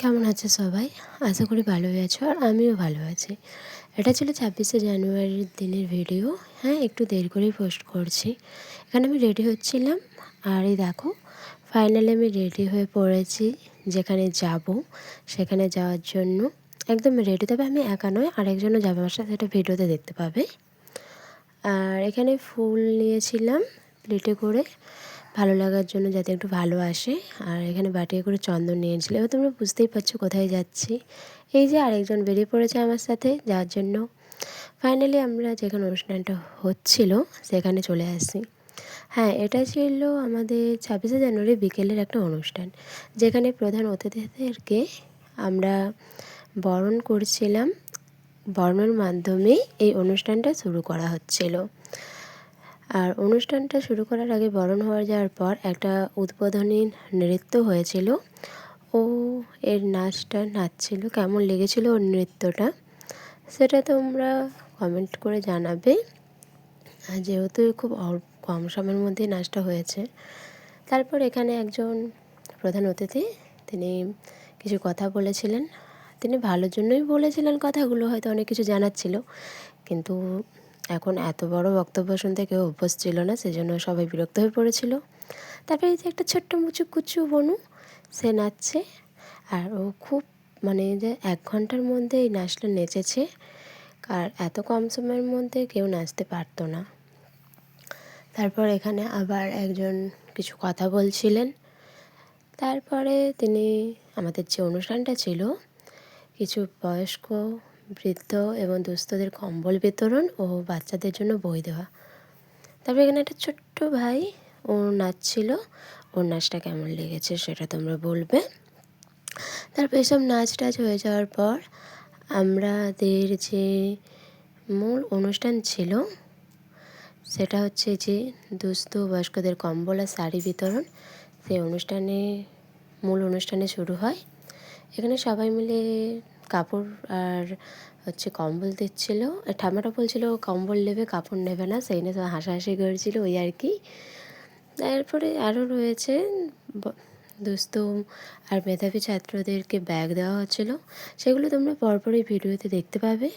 কেমন আছে সবাই? আশা করি ভালোই আছো আর আমিও ভালো আছি। এটা ছিল ২৬শে জানুয়ারির দিনের ভিডিও। হ্যাঁ, একটু দেরি করেই পোস্ট করছি। এখানে আমি রেডি হচ্ছিলাম আর এই দেখো ফাইনালি আমি রেডি হয়ে পড়েছি। যেখানে যাব সেখানে যাওয়ার জন্য একদম রেডি, তবে আমি একা নয়, আরেকজনও যাবে আমার সাথে, সেটা ভিডিওতে দেখতে পাবে। আর এখানে ফুল নিয়েছিলাম প্লেটে করে, ভালো লাগার জন্য, যাতে একটু ভালো আসে। আর এখানে বাটিয়ে করে চন্দন নিয়েছিল। এবার তোমরা বুঝতেই পারছো কোথায় যাচ্ছি। এই যে আরেকজন বেরিয়ে পড়েছে আমার সাথে যাওয়ার জন্য। ফাইনালি আমরা যেখানে অনুষ্ঠানটা হচ্ছিল সেখানে চলে আসি। হ্যাঁ, এটা ছিল আমাদের ২৬শে জানুয়ারি বিকেলের একটা অনুষ্ঠান, যেখানে প্রধান অতিথিদেরকে আমরা বরণ করছিলাম। বরণের মাধ্যমেই এই অনুষ্ঠানটা শুরু করা হচ্ছিল। আর অনুষ্ঠানটা শুরু করার আগে বরণ হয়ে যাওয়ার পর একটা উদ্বোধনী নৃত্য হয়েছিল। ও এর নাচটা নাচছিল, কেমন লেগেছিল ওর নৃত্যটা সেটা তোমরা কমেন্ট করে জানাবে। আর যেহেতু খুব কম সময়ের মধ্যেই নাচটা হয়েছে। তারপর এখানে একজন প্রধান অতিথি, তিনি কিছু কথা বলেছিলেন। তিনি ভালোর জন্যই বলেছিলেন কথাগুলো, হয়তো অনেক কিছু জানাচ্ছিল, কিন্তু এখন এত বড় বক্তব্য শুনতে কেউ অভ্যস্ত ছিল না, সেজন্য সবাই বিরক্ত হয়ে পড়েছিল। তারপরে এই যে একটা ছোট্ট মুচু কুচু বনু, সে নাচছে। আর ও খুব যে ১ ঘন্টার মধ্যে এই নাচটা নেচেছে। আর এত কম সময়ের মধ্যে কেউ নাচতে পারতো না। তারপর এখানে আবার একজন কিছু কথা বলছিলেন। তারপরে তিনি আমাদের যে অনুষ্ঠানটা ছিল, কিছু বয়স্ক, বৃদ্ধ এবং দুস্থদের কম্বল বিতরণ ও বাচ্চাদের জন্য বই দেওয়া। তারপরে এখানে একটা ছোট্ট ভাই, ও নাচছিল। ওর নাচটা কেমন লেগেছে সেটা তোমরা বলবে। তারপর এসব নাচ টাচ হয়ে যাওয়ার পর আমাদের যে মূল অনুষ্ঠান ছিল সেটা হচ্ছে যে দুস্থ বয়স্কদের কম্বল আর শাড়ি বিতরণ। সেই মূল অনুষ্ঠানে শুরু হয়। এখানে সবাই মিলে কাপড় আর কম্বল দিচ্ছিল। ঠাম্মাটা বলছিল কম্বল নেবে, কাপড় নেবে না, সেই নিয়ে সবাই হাসাহাসি করেছিল, ওই আর কি। তারপরে আরও রয়েছে দুস্থ আর মেধাবী ছাত্রদেরকে ব্যাগ দেওয়া হচ্ছিল। সেগুলো তোমরা পরপরই ভিডিওতে দেখতে পাবে।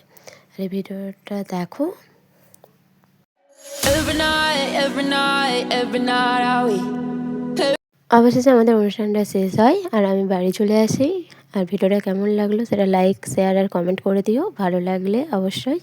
আর এই ভিডিওটা দেখো। অবশেষে আমাদের অনুষ্ঠানটা শেষ হয় আর আমি বাড়ি চলে আসি। আর ভিডিওটা কেমন লাগলো সেটা লাইক, শেয়ার আর কমেন্ট করে দিও, ভালো লাগলে অবশ্যই।